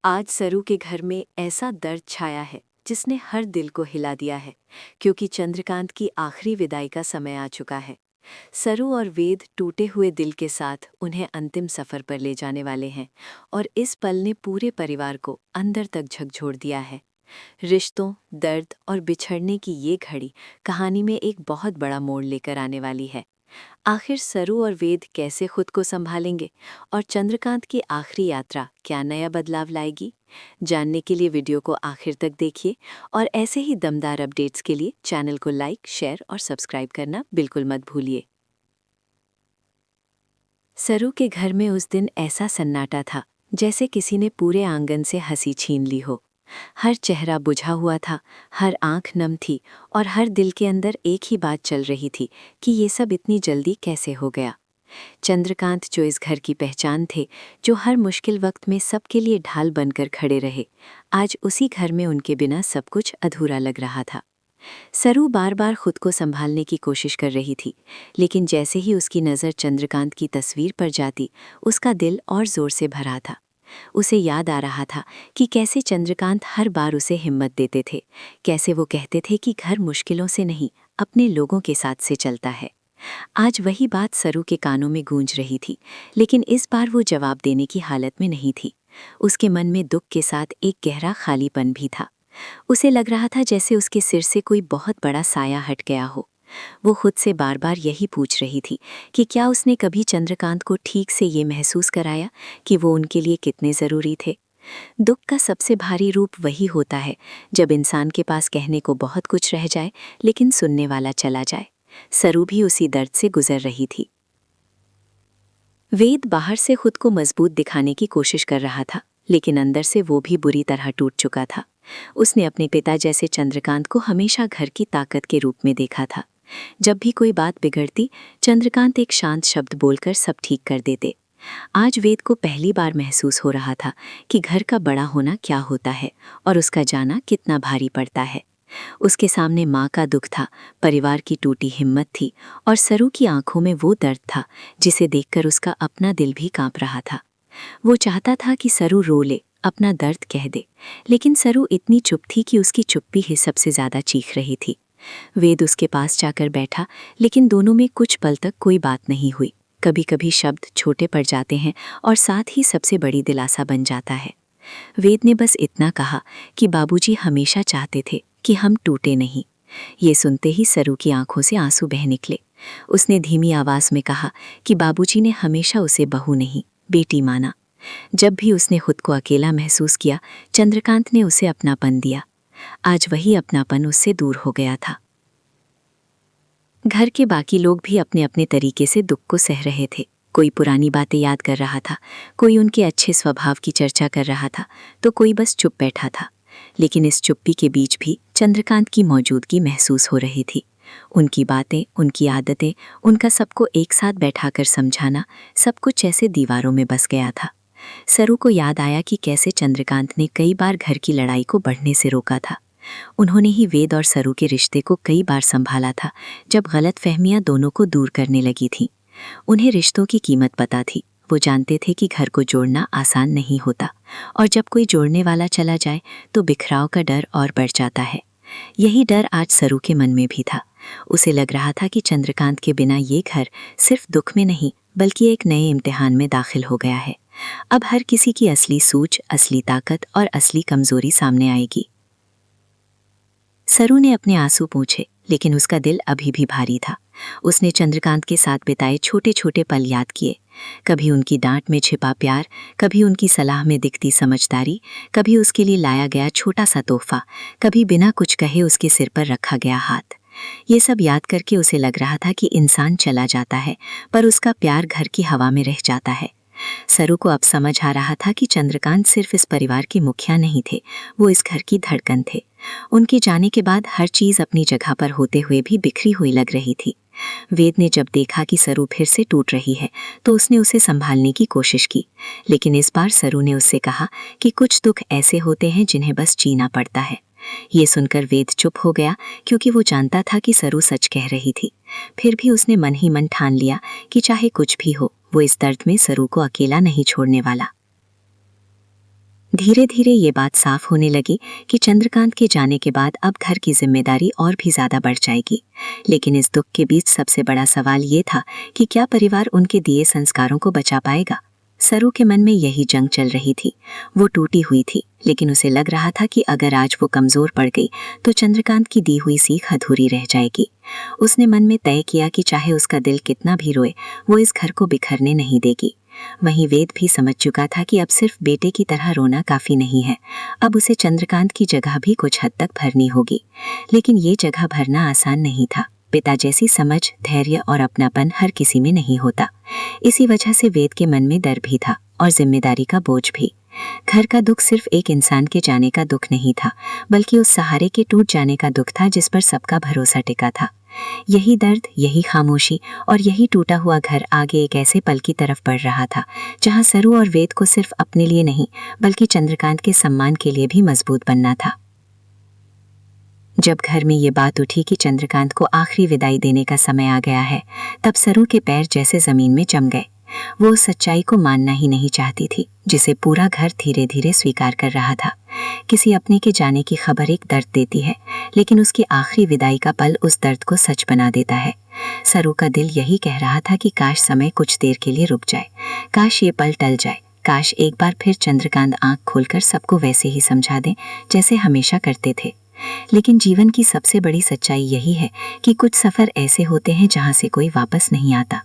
आज सरू के घर में ऐसा दर्द छाया है जिसने हर दिल को हिला दिया है, क्योंकि चंद्रकांत की आखिरी विदाई का समय आ चुका है। सरू और वेद टूटे हुए दिल के साथ उन्हें अंतिम सफर पर ले जाने वाले हैं और इस पल ने पूरे परिवार को अंदर तक झकझोर दिया है। रिश्तों, दर्द और बिछड़ने की ये घड़ी कहानी में एक बहुत बड़ा मोड़ लेकर आने वाली है। आखिर सरू और वेद कैसे खुद को संभालेंगे और चंद्रकांत की आखिरी यात्रा क्या नया बदलाव लाएगी? जानने के लिए वीडियो को आखिर तक देखिए और ऐसे ही दमदार अपडेट्स के लिए चैनल को लाइक, शेयर और सब्सक्राइब करना बिल्कुल मत भूलिए। सरू के घर में उस दिन ऐसा सन्नाटा था जैसे किसी ने पूरे आंगन से हंसी छीन ली हो। हर चेहरा बुझा हुआ था, हर आंख नम थी और हर दिल के अंदर एक ही बात चल रही थी कि ये सब इतनी जल्दी कैसे हो गया। चंद्रकांत, जो इस घर की पहचान थे, जो हर मुश्किल वक्त में सबके लिए ढाल बनकर खड़े रहे, आज उसी घर में उनके बिना सब कुछ अधूरा लग रहा था। सरू बार बार खुद को संभालने की कोशिश कर रही थी, लेकिन जैसे ही उसकी नज़र चंद्रकांत की तस्वीर पर जाती, उसका दिल और जोर से भरा था। उसे याद आ रहा था कि कैसे चंद्रकांत हर बार उसे हिम्मत देते थे, कैसे वो कहते थे कि घर मुश्किलों से नहीं, अपने लोगों के साथ से चलता है। आज वही बात सरू के कानों में गूंज रही थी, लेकिन इस बार वो जवाब देने की हालत में नहीं थी। उसके मन में दुख के साथ एक गहरा खालीपन भी था। उसे लग रहा था जैसे उसके सिर से कोई बहुत बड़ा साया हट गया हो। वो खुद से बार बार यही पूछ रही थी कि क्या उसने कभी चंद्रकांत को ठीक से ये महसूस कराया कि वो उनके लिए कितने ज़रूरी थे। दुख का सबसे भारी रूप वही होता है जब इंसान के पास कहने को बहुत कुछ रह जाए, लेकिन सुनने वाला चला जाए। सरू भी उसी दर्द से गुजर रही थी। वेद बाहर से खुद को मजबूत दिखाने की कोशिश कर रहा था, लेकिन अंदर से वो भी बुरी तरह टूट चुका था। उसने अपने पिता जैसे चंद्रकांत को हमेशा घर की ताकत के रूप में देखा था। जब भी कोई बात बिगड़ती, चंद्रकांत एक शांत शब्द बोलकर सब ठीक कर देते। आज वेद को पहली बार महसूस हो रहा था कि घर का बड़ा होना क्या होता है और उसका जाना कितना भारी पड़ता है। उसके सामने माँ का दुख था, परिवार की टूटी हिम्मत थी और सरू की आंखों में वो दर्द था जिसे देखकर उसका अपना दिल भी कांप रहा था। वो चाहता था कि सरू रो ले, अपना दर्द कह दे, लेकिन सरू इतनी चुप थी कि उसकी चुप्पी ही सबसे ज़्यादा चीख रही थी। वेद उसके पास जाकर बैठा, लेकिन दोनों में कुछ पल तक कोई बात नहीं हुई। कभी कभी शब्द छोटे पड़ जाते हैं और साथ ही सबसे बड़ी दिलासा बन जाता है। वेद ने बस इतना कहा कि बाबूजी हमेशा चाहते थे कि हम टूटे नहीं। ये सुनते ही सरू की आंखों से आंसू बह निकले। उसने धीमी आवाज़ में कहा कि बाबूजी ने हमेशा उसे बहू नहीं, बेटी माना। जब भी उसने खुद को अकेला महसूस किया, चंद्रकांत ने उसे अपनापन दिया। आज वही अपनापन उससे दूर हो गया था। घर के बाकी लोग भी अपने अपने तरीके से दुख को सह रहे थे। कोई पुरानी बातें याद कर रहा था, कोई उनके अच्छे स्वभाव की चर्चा कर रहा था, तो कोई बस चुप बैठा था। लेकिन इस चुप्पी के बीच भी चंद्रकांत की मौजूदगी महसूस हो रही थी। उनकी बातें, उनकी आदतें, उनका सबको एक साथ बैठाकर समझाना, सब कुछ ऐसे दीवारों में बस गया था। सरू को याद आया कि कैसे चंद्रकांत ने कई बार घर की लड़ाई को बढ़ने से रोका था। उन्होंने ही वेद और सरू के रिश्ते को कई बार संभाला था, जब गलतफहमियां दोनों को दूर करने लगी थीं। उन्हें रिश्तों की कीमत पता थी। वो जानते थे कि घर को जोड़ना आसान नहीं होता और जब कोई जोड़ने वाला चला जाए तो बिखराव का डर और बढ़ जाता है। यही डर आज सरू के मन में भी था। उसे लग रहा था कि चंद्रकांत के बिना ये घर सिर्फ दुख में नहीं, बल्कि एक नए इम्तिहान में दाखिल हो गया है। अब हर किसी की असली सूझ, असली ताकत और असली कमजोरी सामने आएगी। सरू ने अपने आंसू पोंछे, लेकिन उसका दिल अभी भी भारी था। उसने चंद्रकांत के साथ बिताए छोटे छोटे पल याद किए। कभी उनकी डांट में छिपा प्यार, कभी उनकी सलाह में दिखती समझदारी, कभी उसके लिए लाया गया छोटा सा तोहफा, कभी बिना कुछ कहे उसके सिर पर रखा गया हाथ। ये सब याद करके उसे लग रहा था कि इंसान चला जाता है, पर उसका प्यार घर की हवा में रह जाता है। सरू को अब समझ आ रहा था कि चंद्रकांत सिर्फ इस परिवार के मुखिया नहीं थे, वो इस घर की धड़कन थे। उनके जाने के बाद हर चीज़ अपनी जगह पर होते हुए भी बिखरी हुई लग रही थी। वेद ने जब देखा कि सरू फिर से टूट रही है, तो उसने उसे संभालने की कोशिश की, लेकिन इस बार सरू ने उससे कहा कि कुछ दुख ऐसे होते हैं जिन्हें बस जीना पड़ता है। ये सुनकर वेद चुप हो गया, क्योंकि वो जानता था कि सरू सच कह रही थी। फिर भी उसने मन ही मन ठान लिया कि चाहे कुछ भी हो, वो इस दर्द में सरू को अकेला नहीं छोड़ने वाला। धीरे धीरे ये बात साफ होने लगी कि चंद्रकांत के जाने के बाद अब घर की जिम्मेदारी और भी ज्यादा बढ़ जाएगी। लेकिन इस दुख के बीच सबसे बड़ा सवाल ये था कि क्या परिवार उनके दिए संस्कारों को बचा पाएगा। सरू के मन में यही जंग चल रही थी। वो टूटी हुई थी, लेकिन उसे लग रहा था कि अगर आज वो कमजोर पड़ गई तो चंद्रकांत की दी हुई सीख अधूरी रह जाएगी। उसने मन में तय किया कि चाहे उसका दिल कितना भी रोए, वो इस घर को बिखरने नहीं देगी। वहीं वेद भी समझ चुका था कि अब सिर्फ बेटे की तरह रोना काफी नहीं है, अब उसे चंद्रकांत की जगह भी कुछ हद तक भरनी होगी। लेकिन ये जगह भरना आसान नहीं था। पिता जैसी समझ, धैर्य और अपनापन हर किसी में नहीं होता। इसी वजह से वेद के मन में डर भी था और जिम्मेदारी का बोझ भी। घर का दुख सिर्फ एक इंसान के जाने का दुख नहीं था, बल्कि उस सहारे के टूट जाने का दुख था जिस पर सबका भरोसा टिका था। यही दर्द, यही खामोशी और यही टूटा हुआ घर आगे एक ऐसे पल की तरफ बढ़ रहा था जहां सरू और वेद को सिर्फ अपने लिए नहीं बल्कि चंद्रकांत के सम्मान के लिए भी मजबूत बनना था। जब घर में ये बात उठी कि चंद्रकांत को आखिरी विदाई देने का समय आ गया है, तब सरू के पैर जैसे जमीन में जम गए। वो उस सच्चाई को मानना ही नहीं चाहती थी जिसे पूरा घर धीरे धीरे स्वीकार कर रहा था। किसी अपने के जाने की खबर एक दर्द देती है, लेकिन उसकी आखिरी विदाई का पल उस दर्द को सच बना देता है। सरू का दिल यही कह रहा था कि काश समय कुछ देर के लिए रुक जाए, काश ये पल टल जाए, काश एक बार फिर चंद्रकांत आंख खोलकर सबको वैसे ही समझा दें जैसे हमेशा करते थे। लेकिन जीवन की सबसे बड़ी सच्चाई यही है कि कुछ सफ़र ऐसे होते हैं जहां से कोई वापस नहीं आता।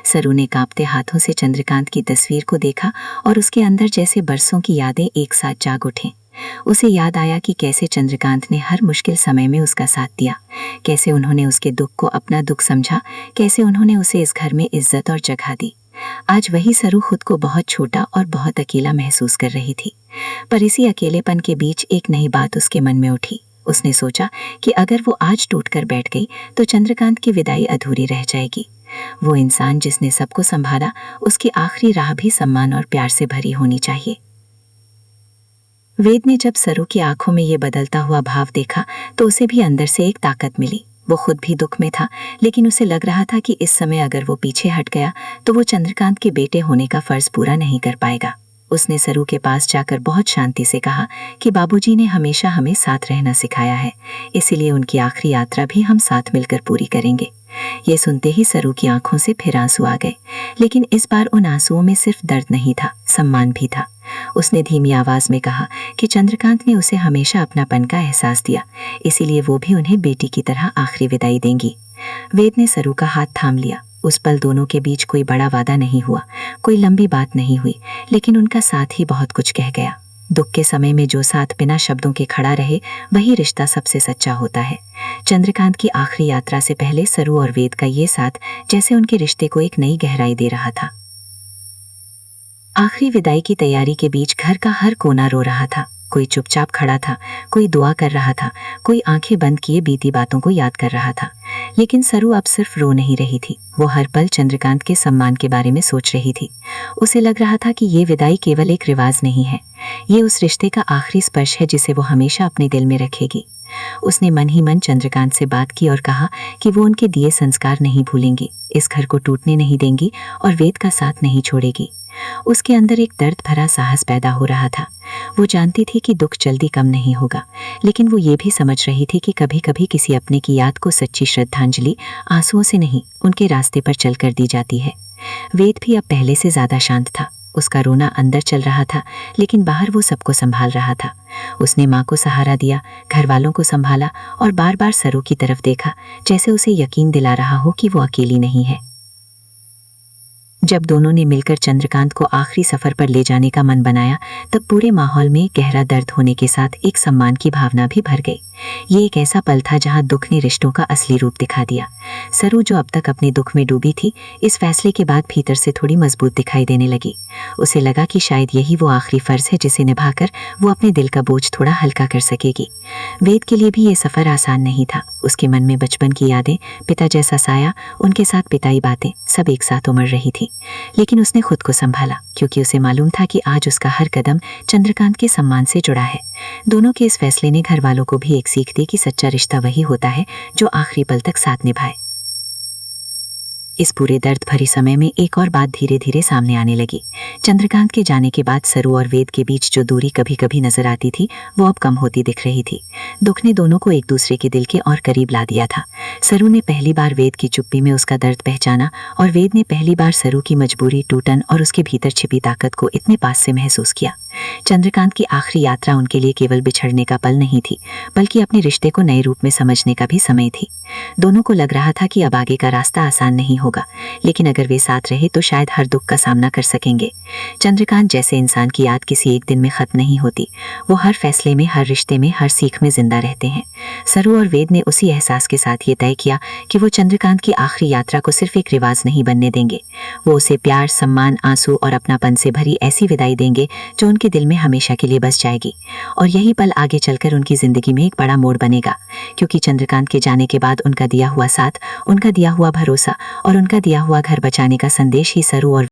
सरू ने कांपते हाथों से चंद्रकांत की तस्वीर को देखा और उसके अंदर जैसे बरसों की यादें एक साथ जाग उठें। उसे याद आया कि कैसे चंद्रकांत ने हर मुश्किल समय में उसका साथ दिया, कैसे उन्होंने उसके दुख को अपना दुख समझा, कैसे उन्होंने उसे इस घर में इज्जत और जगह दी। आज वही सरू खुद को बहुत छोटा और बहुत अकेला महसूस कर रही थी। पर इसी अकेलेपन के बीच एक नई बात उसके मन में उठी। उसने सोचा कि अगर वो आज टूटकर बैठ गई तो चंद्रकांत की विदाई अधूरी रह जाएगी। वो इंसान जिसने सबको संभाला, उसकी आखिरी राह भी सम्मान और प्यार से भरी होनी चाहिए। वेद ने जब सरू की आंखों में ये बदलता हुआ भाव देखा तो उसे भी अंदर से एक ताकत मिली। वो खुद भी दुख में था, लेकिन उसे लग रहा था कि इस समय अगर वो पीछे हट गया तो वो चंद्रकांत के बेटे होने का फर्ज पूरा नहीं कर पाएगा। उसने सरू के पास जाकर बहुत शांति से कहा कि बाबूजी ने हमेशा हमें साथ रहना सिखाया है, इसीलिए उनकी आखिरी यात्रा भी हम साथ मिलकर पूरी करेंगे। ये सुनते ही सरू की आंखों से फिर आंसू आ गए, लेकिन इस बार उन आंसुओं में सिर्फ दर्द नहीं था, सम्मान भी था। उसने धीमी आवाज में कहा कि चंद्रकांत ने उसे हमेशा अपनापन का एहसास दिया, इसीलिए वो भी उन्हें बेटी की तरह आखिरी विदाई देंगी। वेद ने सरू का हाथ थाम लिया। उस पल दोनों के बीच कोई बड़ा वादा नहीं हुआ, कोई लंबी बात नहीं हुई, लेकिन उनका साथ ही बहुत कुछ कह गया। दुख के समय में जो साथ बिना शब्दों के खड़ा रहे, वही रिश्ता सबसे सच्चा होता है। चंद्रकांत की आखिरी यात्रा से पहले सरू और वेद का ये साथ जैसे उनके रिश्ते को एक नई गहराई दे रहा था। आखिरी विदाई की तैयारी के बीच घर का हर कोना रो रहा था। कोई चुपचाप खड़ा था, कोई दुआ कर रहा था, कोई आंखें बंद किए बीती बातों को याद कर रहा था। लेकिन सरू अब सिर्फ रो नहीं रही थी, वो हर पल चंद्रकांत के सम्मान के बारे में सोच रही थी। उसे लग रहा था कि ये विदाई केवल एक रिवाज नहीं है, ये उस रिश्ते का आखिरी स्पर्श है जिसे वो हमेशा अपने दिल में रखेगी। उसने मन ही मन चंद्रकांत से बात की और कहा कि वो उनके दिए संस्कार नहीं भूलेंगी, इस घर को टूटने नहीं देंगी और वेद का साथ नहीं छोड़ेगी। उसके अंदर एक दर्द भरा साहस पैदा हो रहा था। वो जानती थी कि दुख जल्दी कम नहीं होगा, लेकिन वो ये भी समझ रही थी कि कभी कभी किसी अपने की याद को सच्ची श्रद्धांजलि आंसुओं से नहीं, उनके रास्ते पर चलकर दी जाती है। वेद भी अब पहले से ज्यादा शांत था। उसका रोना अंदर चल रहा था, लेकिन बाहर वो सबको संभाल रहा था। उसने माँ को सहारा दिया, घर वालों को संभाला और बार बार सरू की तरफ देखा, जैसे उसे यकीन दिला रहा हो कि वो अकेली नहीं है। जब दोनों ने मिलकर चंद्रकांत को आखिरी सफर पर ले जाने का मन बनाया, तब पूरे माहौल में गहरा दर्द होने के साथ एक सम्मान की भावना भी भर गई। ये एक ऐसा पल था जहां दुख ने रिश्तों का असली रूप दिखा दिया। सरू जो अब तक अपने दुख में डूबी थी, इस फैसले के बाद भीतर से थोड़ी मजबूत दिखाई देने लगी। उसे लगा कि शायद यही वो आखिरी फर्ज है जिसे निभाकर वो अपने दिल का बोझ थोड़ा हल्का कर सकेगी। वेद के लिए भी ये सफर आसान नहीं था। उसके मन में बचपन की यादें, पिता जैसा साया, उनके साथ पिताई बातें सब एक साथ उमड़ रही थी। लेकिन उसने खुद को संभाला, क्योंकि उसे मालूम था कि आज उसका हर कदम चंद्रकांत के सम्मान से जुड़ा है। दोनों के इस फैसले ने घर वालों को भी एक सीख दी कि सच्चा रिश्ता वही होता है जो आखिरी पल तक साथ निभाए। इस पूरे दर्द भरी समय में एक और बात धीरे धीरे सामने आने लगी। चंद्रकांत के जाने के बाद सरू और वेद के बीच जो दूरी कभी कभी नजर आती थी वो अब कम होती दिख रही थी। दुख ने दोनों को एक दूसरे के दिल के और करीब ला दिया था। सरू ने पहली बार वेद की चुप्पी में उसका दर्द पहचाना और वेद ने पहली बार सरू की मजबूरी, टूटन और उसके भीतर छिपी ताकत को इतने पास से महसूस किया। चंद्रकांत की आखिरी यात्रा उनके लिए केवल बिछड़ने का पल नहीं थी, बल्कि अपने रिश्ते को नए रूप में समझने का भी समय थी। दोनों को लग रहा था कि अब आगे का रास्ता आसान नहीं होगा, लेकिन अगर वे साथ रहे तो शायद हर दुख का सामना कर सकेंगे। चंद्रकांत जैसे इंसान की याद किसी एक दिन में खत्म नहीं होती, वो हर फैसले में, हर रिश्ते में, हर सीख में जिंदा रहते हैं। सरू और वेद ने उसी एहसास के साथ ये तय किया कि वो चंद्रकांत की आखिरी यात्रा को सिर्फ एक रिवाज नहीं बनने देंगे। वो उसे प्यार, सम्मान, आंसू और अपनापन से भरी ऐसी विदाई देंगे जो उनके दिल में हमेशा के लिए बस जाएगी। और यही पल आगे चलकर उनकी जिंदगी में एक बड़ा मोड़ बनेगा, क्योंकि चंद्रकांत के जाने के बाद उनका दिया हुआ साथ, उनका दिया हुआ भरोसा और उनका दिया हुआ घर बचाने का संदेश ही सरू और